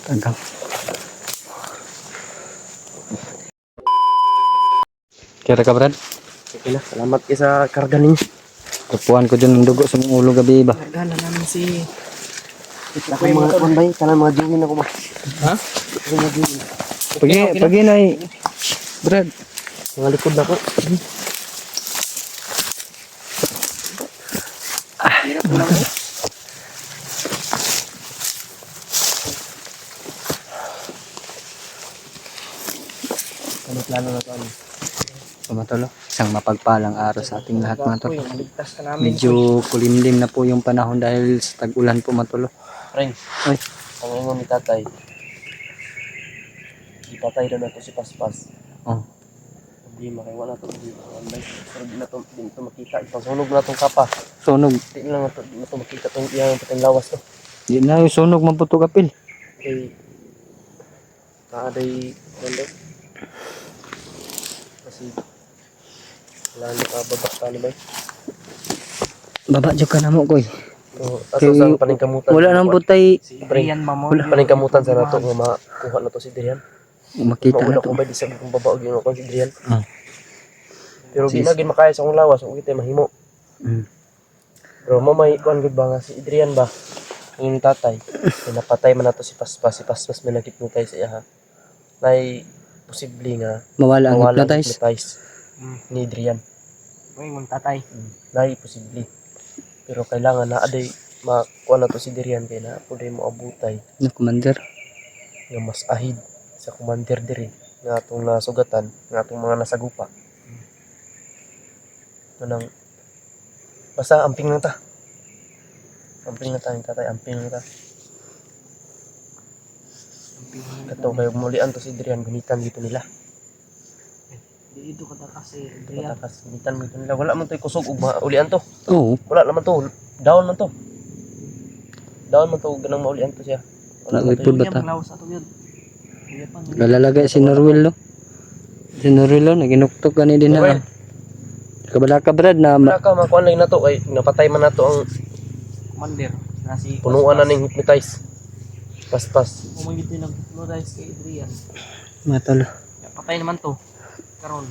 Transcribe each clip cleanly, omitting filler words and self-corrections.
Tagal. Kira ka, Brad? Okay na, salamat kayo sa karga ninyo. Tupuan ko dyan ng dugo sa mong ulo gabi ba? Karga na namin si... Ito ko mga konbay, kanang mga jungin ako ba? Ha? Ito mga jungin. Pagi na eh. Brad. Mga likod na ko. Hirap ko lang eh. Ano plano na to? Tumatalo. Isang mapagpalang araw sa ating lahat mga tol. Ligtas ka namin. Medyo kulimlim na po yung panahon dahil sa tag-ulan po matulo. Friend, Ay, ang ingon ni tatay. Ipatay daw na to si Paspas. oh. Hindi makiwa na to. Hindi na to makita. Ipasunog na tong kapa. Sunog. Hindi lang na to makita tong iyang pateng lawas to. Di na yung sunog maputo kapil. Okay. Naaday ganda. Kasi wala na kababak pa ni bay. Baba dyan ka na mo koy. So, aso sa paningkamutan. Wala nang putay. Si Drian mamon. Paningkamutan sa nato nga makuha na to si Drian. Makita na Mauna to. ko ba di sa kung babaog yun ako si Drian. Ah. Pero ginagin makaya sa akong lawas, okay tayo mahimo. Pero mamay kuan gud ba nga si Adrian ba? Yung tatay, napatay man nato si Paspas may nagipnotay sa iya ha. Nay posible nga Mawala ang hypnotize. Ni Adrian. Uy, mong tatay. Nay posible. Pero kailangan na aday makuha na to si Adrian kay na puday mo abutay Na commander. nga mas ahid sa commander diri nga atong nasugatan nga atong mga nasagupa. Manang basta amping lang ta. Amping na tayo tatay, amping lang ta. Kato kayo mulian to si Adrian, gunitan dito nila. Dito ka kasi, Adrian. Matakas, gunitan dito nila. Wala man to kusog ug maulian to. Oo. Wala naman to, down man to. Down man to, ganang maulian to siya. Wala man to. Ipod bata. Lawas ato yun. Galalagay si Norwil lo. Si Norwil lo, naginuktok ka ni din Norwil. na. Kabala ka Brad na Wala ka, makuha lang na to. Ay, napatay man na to ang Commander. Nasi punuan na ning hypnotize. Paspas. Umagit din nag-hypnotize kay Adrian. matalo. Patay naman to. Karon.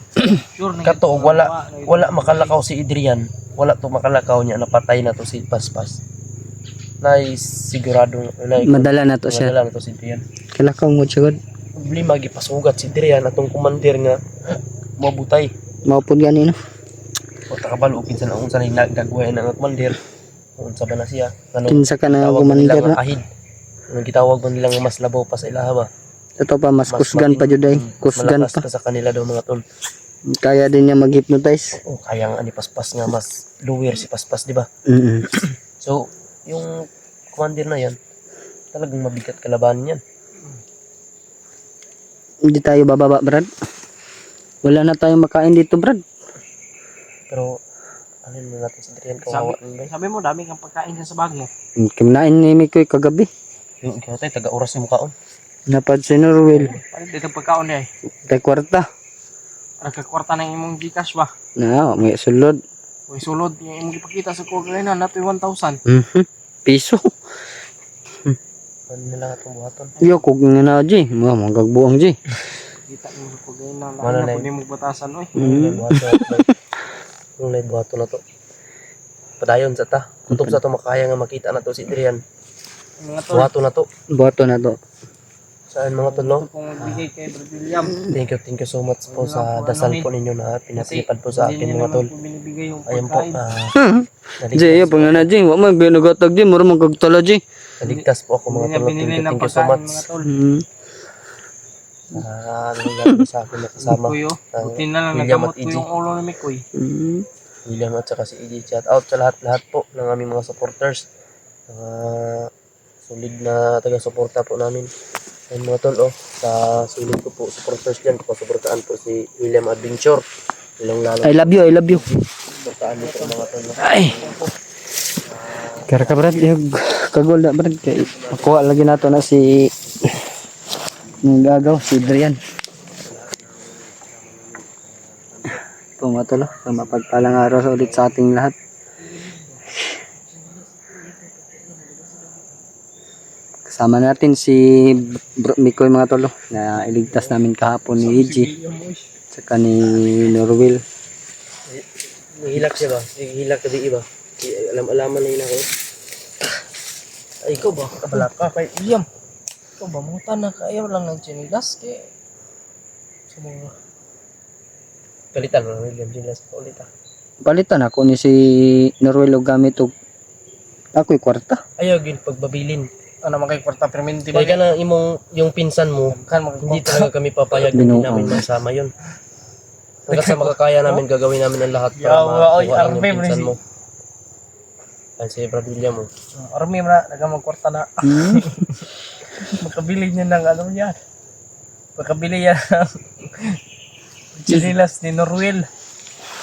Sure na. Kato, wala makalakaw si Adrian. Wala to makalakaw niya, napatay na to si Paspas. Nay sigurado Madala na to siya. Madala na to si Adrian. Kalakaw mo siya god. Problema gipasugat si Adrian atong commander nga mabutay. Maupod gani no. O takabalo kinsa na unsa ni nagagway na nga commander. Unsa ba na siya? Ano? Kinsa ka na Tawag commander nila na. nga ahid. Ang gitawag man nila nga mas labaw pa sa ilaha ba. Ito pa mas kusgan pa jud ay. Kusgan malakas pa. pa sa kanila daw mga ton. Kaya din niya mag-hypnotize. Oh, kaya nga ni Paspas nga mas lower si Paspas, di ba? So, yung commander na yan, talagang mabigat kalabanan yan. Hindi tayo bababa, Brad. Wala na tayong makain dito, Brad. Pero, ano mo natin sa Adrian, kawawa nun ba? Sabi mo, dami kang pagkain sa bag mo. Kinain ni Mikoy kagabi. Yung ikaw tayo, taga-oras yung mukhaon. Napad si Norwil. Palit dito pagkaon niya eh. Tay kwarta. Nagkakwarta ng imong Gcash ba? Na, may sulod. Uy, sulod. Yung imong ipakita sa kuha na nato 1,000. Piso. Ano nila itong buhaton? Yo, kung nga na, G. Mga magagbuang, G. Kita mo sa kuha na. Wala na Lalo na mong batasan, oy. Yung buhaton na to. Padayon sa ta. Kutob sa to makaya nga makita na to si Adrian. Mga tol. Buhaton na to. Boto na to. Saan mga tol, no? Ito pong bigay kay Brad William. Thank you so much po sa dasal po ninyo na pinatipad po sa akin mga tol. Binibigay yung Ayun po. pagkain. G, yo, pang na, G. Wag man, binagatag, G. Mura magkagtala, G. Naligtas po ako mga tol. Binili ng Thank you so pagkain much. mga tol. Nangyari sa akin na kasama. Kuyo. Buti na lang William nagamot at ko EJ. yung ulo ni Mikoy. William at saka si EJ. Shout out sa lahat po ng aming mga supporters. Solid na taga-suporta po namin. Ayun mga tol, sa sulit ko po supporters dyan. Kapasuportaan po si William Adventure. Ilang lalo. I love you, I love you. Suportaan niyo po mga tol. Ay. Kaya ka, Brad. Yung kagol na, Brad. Kaya makuha lagi nato na si Ang gagaw, si Adrian. Ito mga tol, mapagpalang araw ulit sa ating lahat. Kasama natin si Bro Mikoy mga tol, na iligtas namin kahapon ni EG, saka ni Norwil. Nihilak siya ba? Nihilak ka di iba. Alam-alaman na yun ako. Ay, ikaw ba? Kabala ka kay William. Ikaw ba mo na kaya lang ng chinilas kay sa mga Palitan mo, William. Gilas pa ulit ah. Palitan ako ni si Norwil og gamit og ako'y kwarta. Ayaw, gil pagbabilin. ano man kay kwarta permanente ba? Kaya ka na imong yung pinsan mo, Kan mga hindi talaga kami papayag na hindi namin masama yun. Hanggat sa makakaya namin, gagawin namin ang lahat para Yawa, oy, makuha ang arme, yung pinsan Brisi. mo. Ay, si Brad William mo. Army mo na nagamang kwarta na. Makabili niya ng ano yan. Makabili yan ng chinilas ni Norwil.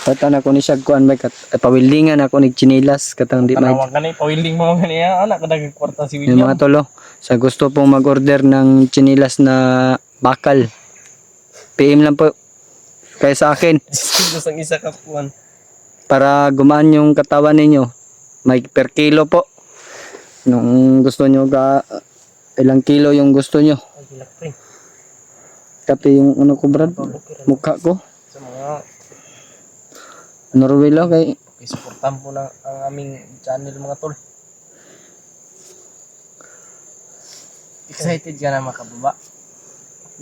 Patan ako ni siya kuan may pawilingan ako ni chinilas katang di may Panawag ka na pawilding mo mga niya. Anak ka naging kwarta si yung William. mga tolo. Sa gusto pong mag-order ng chinilas na bakal, PM lang po kayo sa akin Gusto ang isa kapuan. para gumaan yung katawan ninyo. May per kilo po. Nung gusto nyo ilang kilo yung gusto nyo. Ay, hilak pre. Tapi yung ano ko Brad, mukha ko. Sa mga Norwilo kay isuportahan po na ang aming channel mga tol. Excited ka na makababa.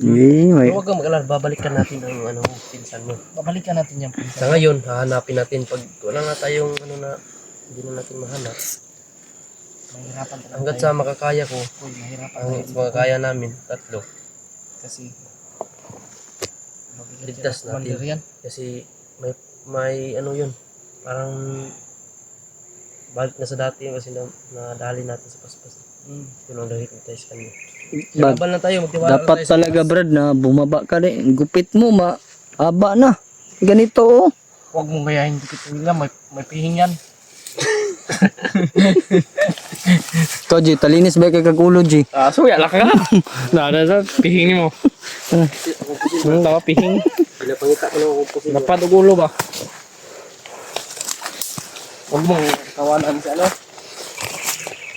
may Huwag kang mag-alala, babalikan natin ang ano, pinsan mo. Babalikan natin yan. Sa ngayon, hahanapin natin pag wala nga tayong ano na hindi na natin mahanap. Mahirapan talaga Hanggat tayo. sa makakaya ko, Uy, mahirapan ang tayo. makakaya namin, tatlo. Kasi Ligtas natin. Commander yan. Kasi may ano yun, parang balik na sa dati yun kasi nadali natin sa paspas. Yun ang dahil tayo sa kanya. Bag, Laban lang tayo, magtiwala lang dapat tayo sa talaga Brad na bumaba ka rin. Gupit mo mahaba na. Ganito oh. Huwag mong gayahin dikit William, may pihing yan. Ikaw G, talinis ba kay kagulo G? Ah, so yala ka. Nada sa pihing ni mo. Dapat pihing. pinapangita ko ng kupusin. Dapat ugulo ba? Huwag mong kawanan sa ano.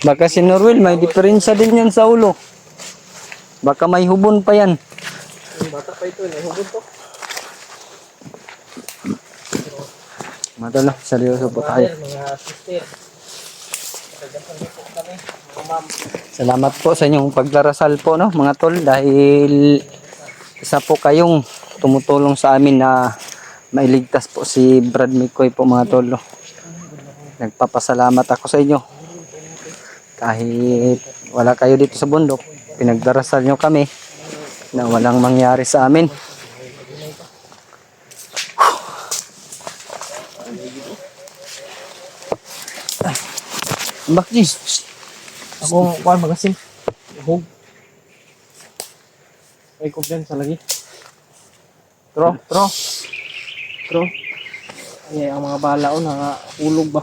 Baka si Norwil may diferensya din yan sa ulo. Baka may hubon pa yan. Bata pa ito, nahubod to. Madala, seryoso po tayo. Mga sister. Salamat po sa inyong pagdarasal po no mga tol, dahil isa po kayong tumutulong sa amin na mailigtas po si Brad Mikoy po mga tol. No? Nagpapasalamat ako sa inyo. Kahit wala kayo dito sa bundok, pinagdarasal nyo kami na walang mangyari sa amin. Bakit? Ako kuhan magasin. Hug. Ay kumpiyansa lagi. Tro. Ay ang mga bala o nakahulog ba?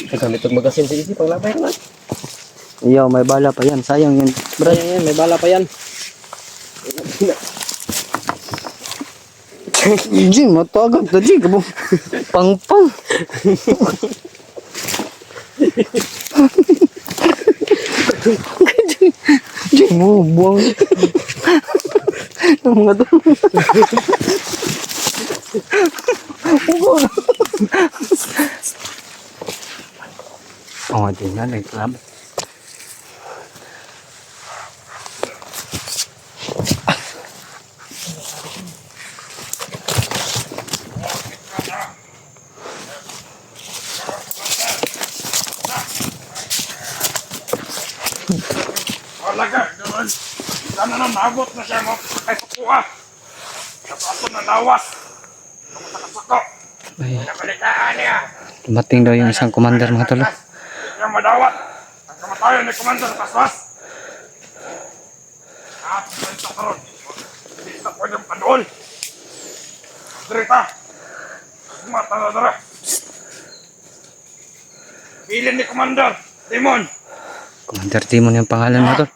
Kagamit ang magasin sa isip, panglabay naman. Iyo, may bala pa yan. Sayang yan. Brad. Ayan, may bala pa yan. Jing, matagag na Jing. Pang-pang. Jing, mo, buwang. Ang mga to. Oh, di na, nagklab. Talaga, doon. Sana na nabot na siya mo. Ay, kukuha. Sa ato na lawas. Ang sakasako. Ay, Nabalitaan niya. dumating daw yung isang commander mga tol. Yung madawat. Ang kamatayan ni Commander Paswas. At ito karon. Hindi na pwedeng padool. Drita. Mata na dara. Bilin ni Commander. Timon. Commander Timon yung pangalan mga tol.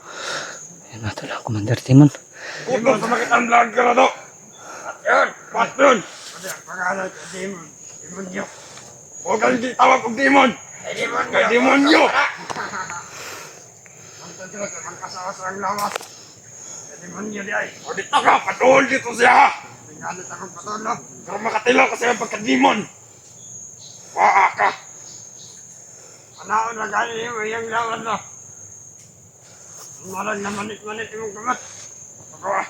Ayan mga tol, Commander Timon. Hindi mo sa makita ang vlog ka na to. At yun, pat yun. Kasi ang pangalan ko, Demon. Demonyo. Huwag kang di tawag kong Demon. Kay Demonyo. Ang tadyo sa mga kasawas ang lawas. Kay Demonyo di ay. O dito ka, patuhol dito siya. Pingalit akong patuhol. Pero makatilo kasi ang pagka-demon. Waa ka. Anaon na gani yung iyang lawan na. Malang na manit-manit yung kamat. Pagawa.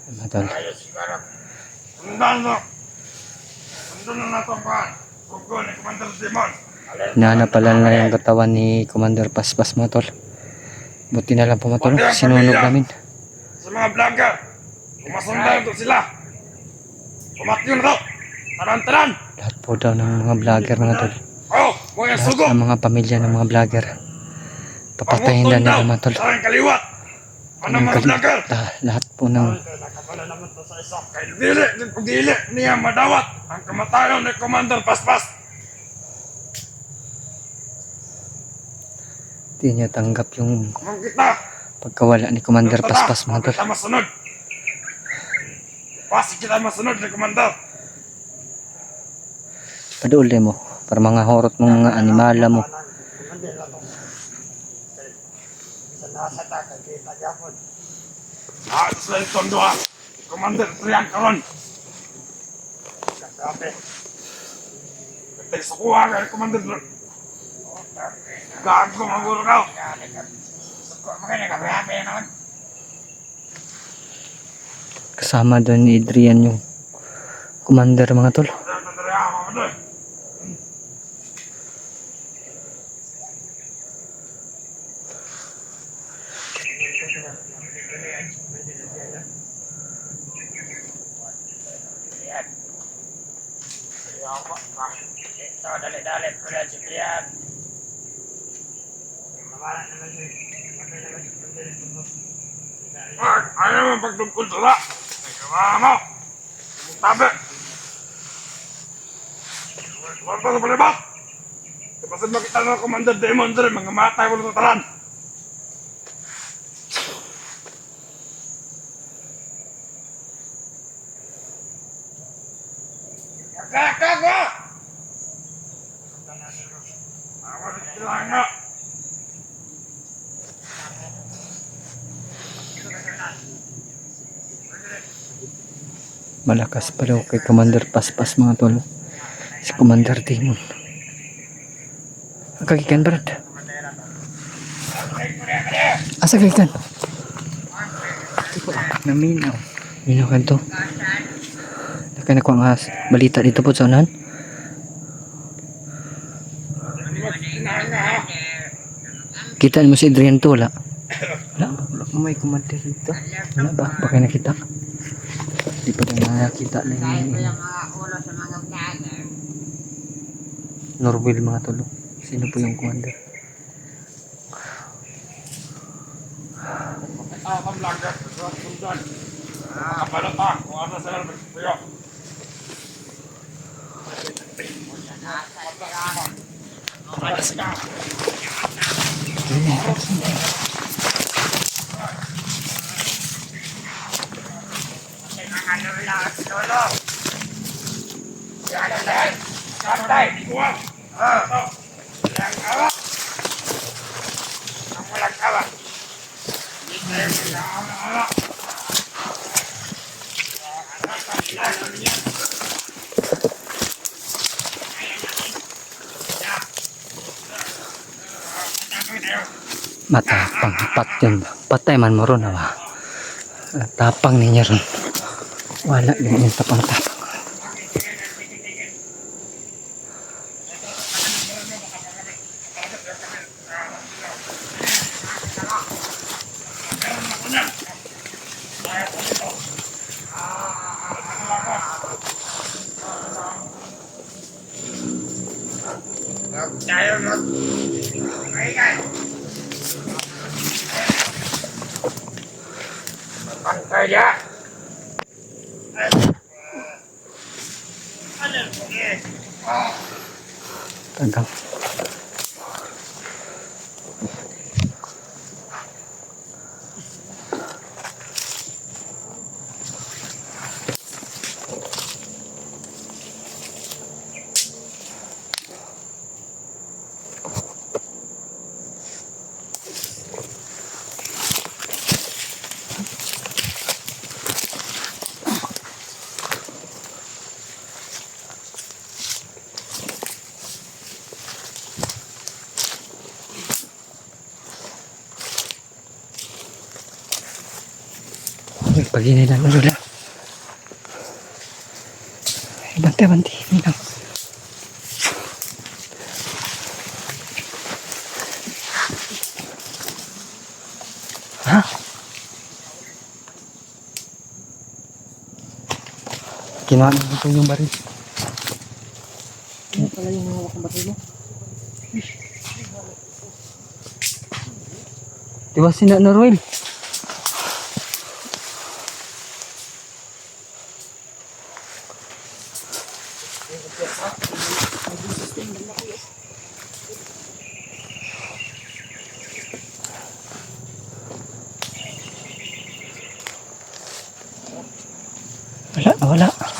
Mga tol. Ayos sigara. Sundan mo. Sundan na natin pa. Hugo ni Commander Demon. Hinahanap pala na yung katawan ni Commander Paspas mga tol. Buti na lang po mga tol, sinunog namin. Sa mga vlogger. Kumasundan ito sila. Kumatyo na to. Taran-taran. Lahat po daw ng mga vlogger mga tol. Oh, mga Lahat sugo. ng mga pamilya ng mga vlogger. Papatayin na nila mga tol. Sa kaliwat. Ano Ang mga kali- vlogger? Lahat po ng Nakapala naman to sa isa. Kay dili niya madawat ang kamatayon ni Commander Paspas. di niya tanggap yung Kung kita. pagkawala ni Commander Paspas mga tol. Kita masunod. Pasi kita masunod ni Commander. Paduli mo para mga horot ng mga animala mo. Ah, sila itong doha. Commander Triang karon. Kagabi. Kaya sa kuha ka, Commander Triang. Gago maguro ka. Kasama doon ni Adrian yung commander mga tol. Dali-dali ko na si Brian. Ayaw mo pagtungkol sila. Nagkama mo. Tabi. Huwag pa sa palibat. Kapasad makita ng Commander Demon dyan, mga matay mo na talan. Kakago! Awas sila nga. Malakas pa daw kay Commander Paspas mga tol. Si Commander Timon. Ang kagikan Brad. Asa kagikan? Naminaw. Minaw ka to. Nakay na ko ang balita dito po sa unahan. Kita mo si Adrian to wala? Wala mo may Commander dito. Wala ba? Baka nakita. Di pa rin nakakita lang yung Norwell mga tolo. Sino po yung commander? Ang vlogger, sundan. Kabalata, kung ano sila magpuyo. Matapang pat yun. Patay man mo ron ba? Tapang niya ron. Wala din yung tapang-tapang. Kaya. Tagang. Pagi nila lula. Bante-bante. Hindi lang. Ha? Kinuha na ito yung baril. Ano pala yung hawak ng baril mo? Tiwasin na Norwell. Wala, wala.